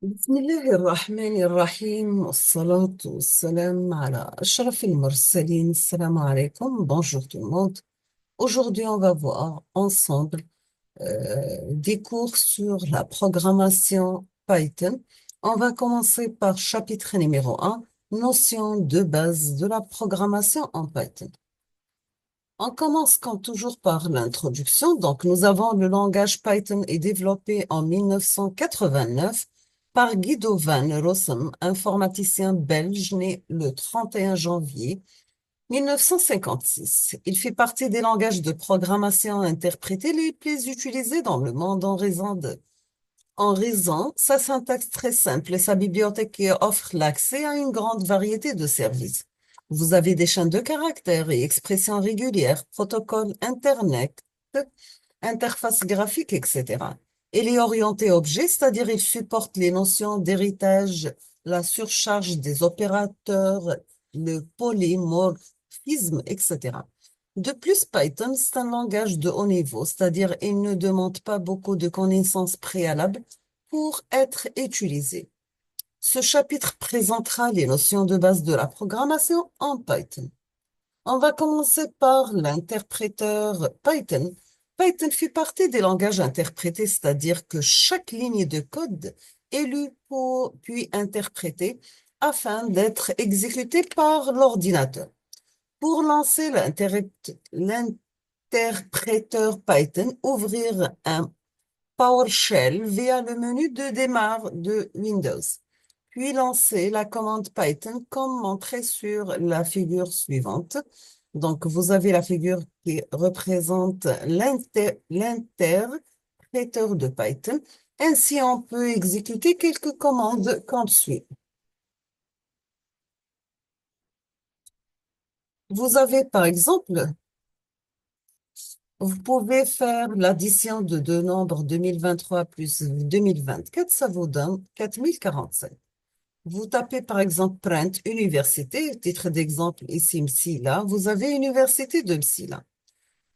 بسم الله الرحمن الرحيم والصلاة والسلام على أشرف المرسلين. السلام عليكم. Bonjour tout le monde. Aujourd'hui, on va voir ensemble des cours sur la programmation Python. On va commencer par chapitre numéro 1, notion de base de la programmation en Python. On commence comme toujours par l'introduction. Donc, nous avons le langage Python est développé en 1989 par Guido van Rossum, informaticien belge né le 31 janvier 1956. Il fait partie des langages de programmation interprétés les plus utilisés dans le monde en raison sa syntaxe très simple et sa bibliothèque qui offre l'accès à une grande variété de services. Vous avez des chaînes de caractères et expressions régulières, protocoles Internet, interfaces graphiques, etc. Il est orienté objet, c'est-à-dire il supporte les notions d'héritage, la surcharge des opérateurs, le polymorphisme, etc. De plus, Python, c'est un langage de haut niveau, c'est-à-dire il ne demande pas beaucoup de connaissances préalables pour être utilisé. Ce chapitre présentera les notions de base de la programmation en Python. On va commencer par l'interpréteur Python. Python fait partie des langages interprétés, c'est-à-dire que chaque ligne de code est lue puis interprétée afin d'être exécutée par l'ordinateur. Pour lancer l'interpréteur Python, ouvrir un PowerShell via le menu de démarre de Windows, puis lancer la commande Python comme montré sur la figure suivante. Donc, vous avez la figure qui représente l'interpréteur de Python. Ainsi, on peut exécuter quelques commandes comme suit. Vous avez, par exemple, vous pouvez faire l'addition de deux nombres 2023 plus 2024, ça vous donne 4047. Vous tapez par exemple print université, titre d'exemple ici Msila, vous avez université de Msila.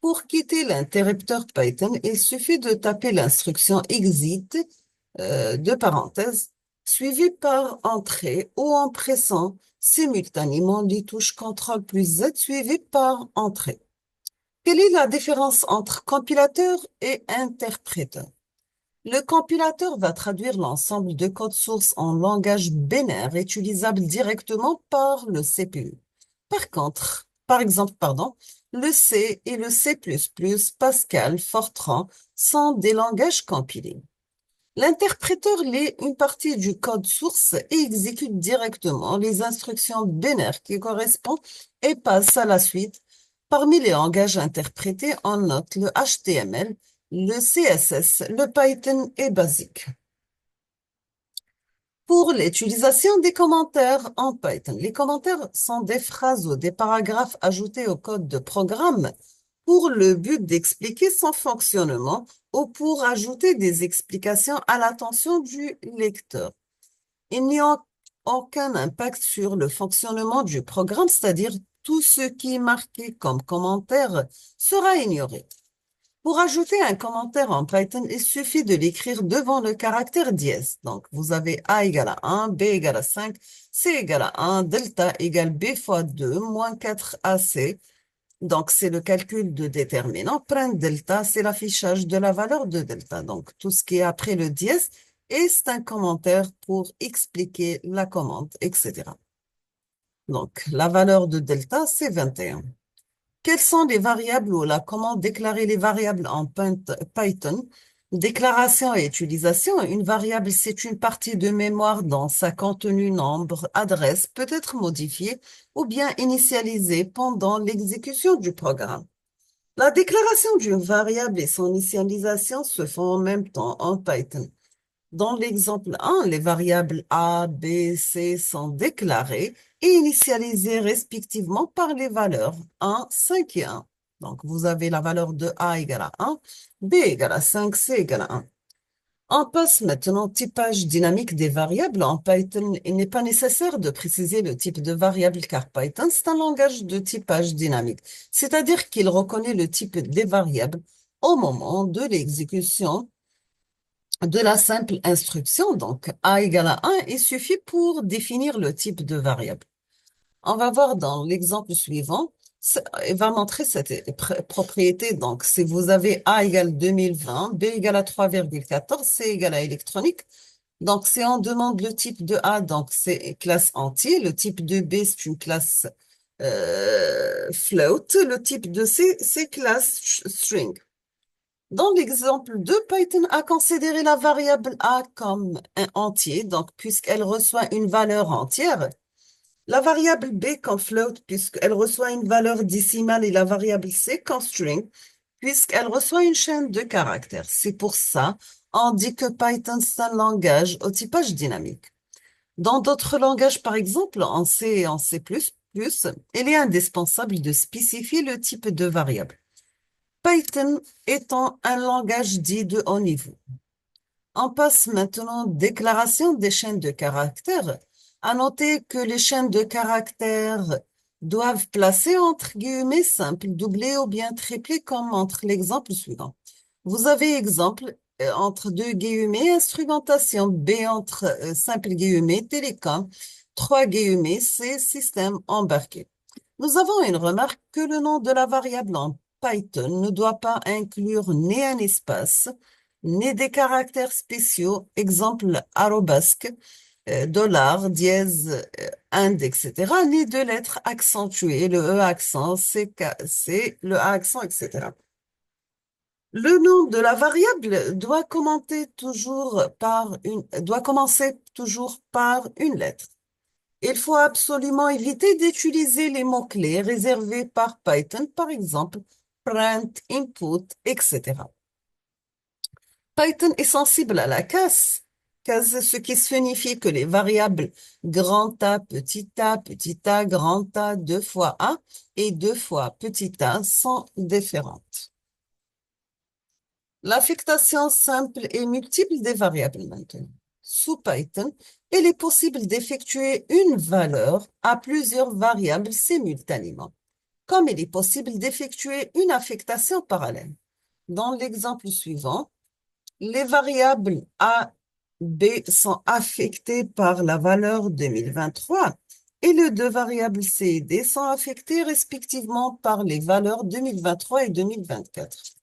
Pour quitter l'interrupteur Python, il suffit de taper l'instruction exit, de parenthèse, suivie par entrée ou en pressant simultanément les touches CTRL plus Z suivies par entrée. Quelle est la différence entre compilateur et interpréteur? Le compilateur va traduire l'ensemble de code source en langage binaire utilisable directement par le CPU. Par exemple, le C et le C++, Pascal, Fortran sont des langages compilés. L'interpréteur lit une partie du code source et exécute directement les instructions binaires qui correspondent et passe à la suite. Parmi les langages interprétés, on note le HTML, le CSS, le Python et Basic. Pour l'utilisation des commentaires en Python, les commentaires sont des phrases ou des paragraphes ajoutés au code de programme pour le but d'expliquer son fonctionnement ou pour ajouter des explications à l'attention du lecteur. Il n'y a aucun impact sur le fonctionnement du programme, c'est-à-dire tout ce qui est marqué comme commentaire sera ignoré. Pour ajouter un commentaire en Python, il suffit de l'écrire devant le caractère dièse. Donc, vous avez A égale à 1, B égale à 5, C égale à 1, delta égale B fois 2, moins 4AC. Donc, c'est le calcul de déterminant. Print delta, c'est l'affichage de la valeur de delta. Donc, tout ce qui est après le dièse, et c'est un commentaire pour expliquer la commande, etc. Donc, la valeur de delta, c'est 21. Quelles sont les variables ou comment déclarer les variables en Python? Déclaration et utilisation. Une variable, c'est une partie de mémoire dont sa contenu, nombre, adresse peut être modifiée ou bien initialisée pendant l'exécution du programme. La déclaration d'une variable et son initialisation se font en même temps en Python. Dans l'exemple 1, les variables A, B, C sont déclarées et initialisées respectivement par les valeurs 1, 5 et 1. Donc, vous avez la valeur de A égale à 1, B égale à 5, C égale à 1. On passe maintenant au typage dynamique des variables. En Python, il n'est pas nécessaire de préciser le type de variable car Python, c'est un langage de typage dynamique, c'est-à-dire qu'il reconnaît le type des variables au moment de l'exécution de la simple instruction, donc a égale à 1, il suffit pour définir le type de variable. On va voir dans l'exemple suivant, il va montrer cette propriété. Donc, si vous avez A égale 2020, B égale à 3,14, C égale à électronique. Donc, si on demande le type de A, donc c'est classe entier. Le type de B, c'est une classe float. Le type de C, c'est classe string. Dans l'exemple 2, Python a considéré la variable A comme un entier, donc puisqu'elle reçoit une valeur entière. La variable B comme float, puisqu'elle reçoit une valeur décimale, et la variable C comme string, puisqu'elle reçoit une chaîne de caractères. C'est pour ça on dit que Python, c'est un langage au typage dynamique. Dans d'autres langages, par exemple, en C et en C++, il est indispensable de spécifier le type de variable. Python étant un langage dit de haut niveau. On passe maintenant aux déclarations des chaînes de caractères. À noter que les chaînes de caractères doivent placer entre guillemets simples, doublés ou bien triplés, comme montre l'exemple suivant. Vous avez exemple entre deux guillemets, instrumentation, B entre simple guillemets, télécom, trois guillemets, c'est système embarqué. Nous avons une remarque que le nom de la variable en Python ne doit pas inclure ni un espace, ni des caractères spéciaux, exemple arabesque, dollar, dièse, ind, etc., ni de lettres accentuées, le E accent, C, le A accent, etc. Le nom de la variable doit commencer toujours par une lettre. Il faut absolument éviter d'utiliser les mots-clés réservés par Python, par exemple, print, input, etc. Python est sensible à la casse, ce qui signifie que les variables grand A, petit a, grand A, deux fois A et deux fois petit a sont différentes. L'affectation simple et multiple des variables maintenant. Sous Python, il est possible d'effectuer une valeur à plusieurs variables simultanément, comme il est possible d'effectuer une affectation parallèle. Dans l'exemple suivant, les variables A, B sont affectées par la valeur 2023 et les deux variables C et D sont affectées respectivement par les valeurs 2023 et 2024.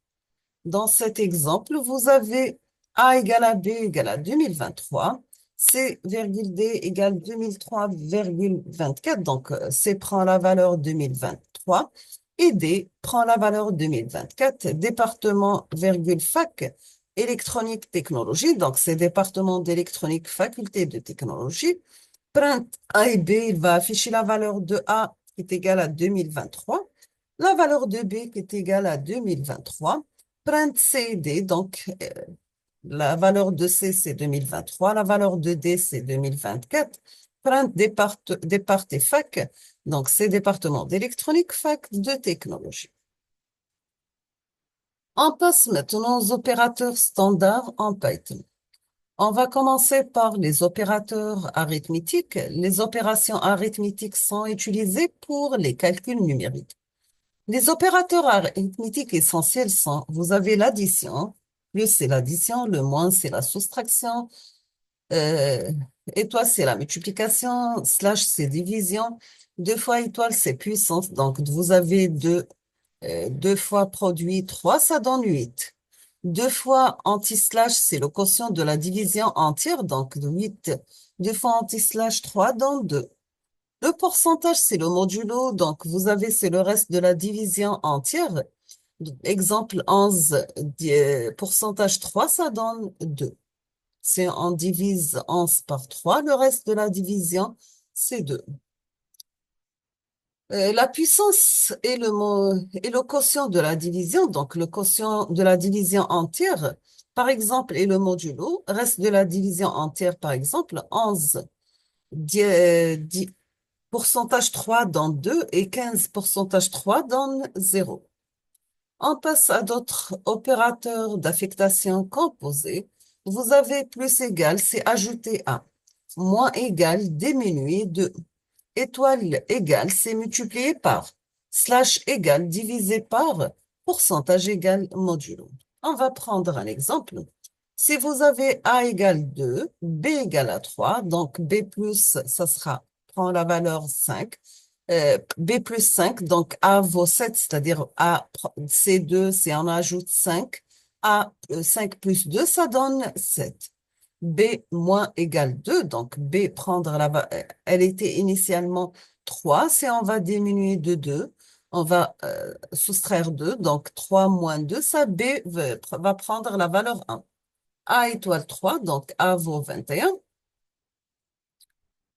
Dans cet exemple, vous avez A égale à B égale à 2023, C, D égale 2003,24, donc C prend la valeur 2023 et D prend la valeur 2024, département, fac, électronique technologie, donc c'est département d'électronique, faculté de technologie. Print A et B va afficher la valeur de A qui est égale à 2023, la valeur de B qui est égale à 2023, print C et D, donc la valeur de C c'est 2023, la valeur de D c'est 2024, print départ et fac, donc c'est département d'électronique, fac de technologie. On passe maintenant aux opérateurs standards en Python. On va commencer par les opérateurs arithmétiques. Les opérations arithmétiques sont utilisées pour les calculs numériques. Les opérateurs arithmétiques essentiels sont, vous avez l'addition, plus c'est l'addition, le moins c'est la soustraction, euh, étoile c'est la multiplication, slash c'est division, deux fois étoile c'est puissance, donc vous avez deux fois produit 3, ça donne 8. Deux fois anti-slash, c'est le quotient de la division entière, donc 8. Deux fois anti-slash 3 donne 2. Le pourcentage, c'est le modulo, donc vous avez, c'est le reste de la division entière. Exemple 11, pourcentage 3, ça donne 2. Si on divise 11 par 3, le reste de la division, c'est 2. La puissance est le quotient de la division, donc le quotient de la division entière, par exemple, est le modulo, reste de la division entière, par exemple, 11, pourcentage 3 donne 2 et 15 pourcentage 3 donne 0. On passe à d'autres opérateurs d'affectation composée. Vous avez plus égal, c'est ajouter 1. Moins égal, diminuer 2. Étoile égale, c'est multiplié par. Slash égale, divisé par. Pourcentage égal, modulo. On va prendre un exemple. Si vous avez A égale 2, B égale à 3, donc B plus, ça sera, prend la valeur 5. B plus 5, donc A vaut 7, c'est-à-dire A, c'est 2, c'est on ajoute 5. A, 5 plus 2, ça donne 7. B moins égale 2, donc B prendre elle était initialement 3, si on va diminuer de 2, on va soustraire 2, donc 3 moins 2, ça B va prendre la valeur 1. A étoile 3, donc A vaut 21.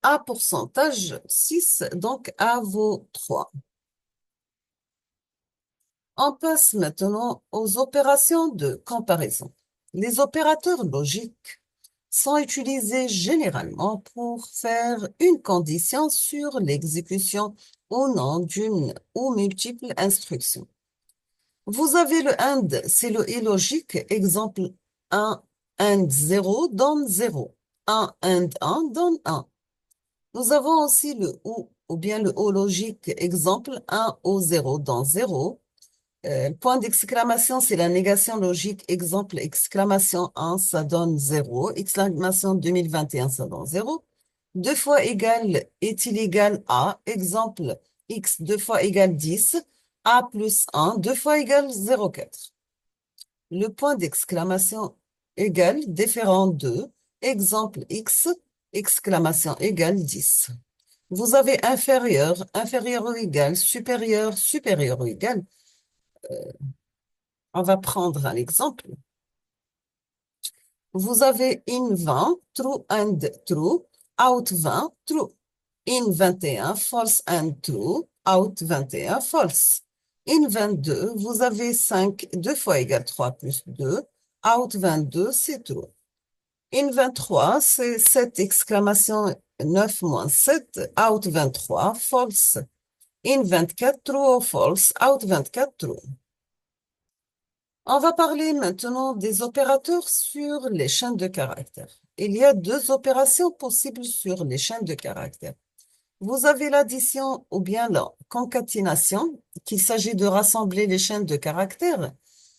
A pourcentage 6, donc A vaut 3. On passe maintenant aux opérations de comparaison. Les opérateurs logiques sont utilisés généralement pour faire une condition sur l'exécution ou non d'une ou multiples instructions. Vous avez le AND, c'est le et logique, exemple 1 AND 0 donne 0, 1 AND 1 donne 1. Nous avons aussi le ou bien le O logique, exemple 1 au 0 donne 0. Point d'exclamation, c'est la négation logique, exemple exclamation 1, ça donne 0, exclamation 2021, ça donne 0. 2 fois égal est-il égal à, exemple x 2 fois égal 10, a plus 1, 2 fois égal 0,4. Le point d'exclamation égal différent de, exemple x, exclamation égale 10. Vous avez inférieur, inférieur ou égal, supérieur, supérieur ou égal. On va prendre un exemple. Vous avez in 20, true and true, out 20, true. In 21, false and true, out 21, false. In 22, vous avez 5, 2 fois égal 3 plus 2, out 22, c'est true. In 23, c'est 7 exclamation 9 moins 7, out 23, false. In 24, true ou false, out 24, true. On va parler maintenant des opérateurs sur les chaînes de caractères. Il y a deux opérations possibles sur les chaînes de caractères. Vous avez l'addition ou bien la concaténation, qu'il s'agit de rassembler les chaînes de caractères.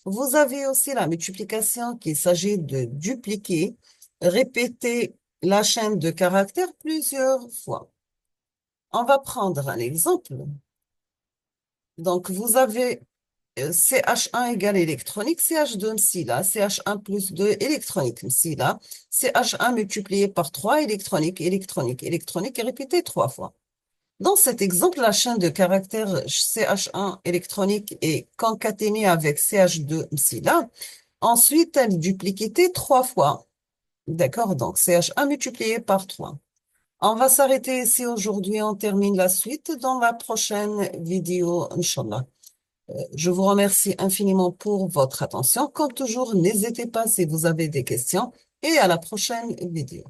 Vous avez aussi la multiplication, qu'il s'agit de dupliquer, répéter la chaîne de caractères plusieurs fois. On va prendre un exemple. Donc, vous avez CH1 égale électronique, CH2 MC là, CH1 plus 2 électronique MC là, CH1 multiplié par 3 électronique, électronique, électronique et répété 3 fois. Dans cet exemple, la chaîne de caractères CH1 électronique est concaténée avec CH2 MC là. Ensuite, elle est dupliquée 3 fois. D'accord? Donc, CH1 multiplié par 3. On va s'arrêter ici aujourd'hui. On termine la suite dans la prochaine vidéo, Inch'Allah. Je vous remercie infiniment pour votre attention. Comme toujours, n'hésitez pas si vous avez des questions et à la prochaine vidéo.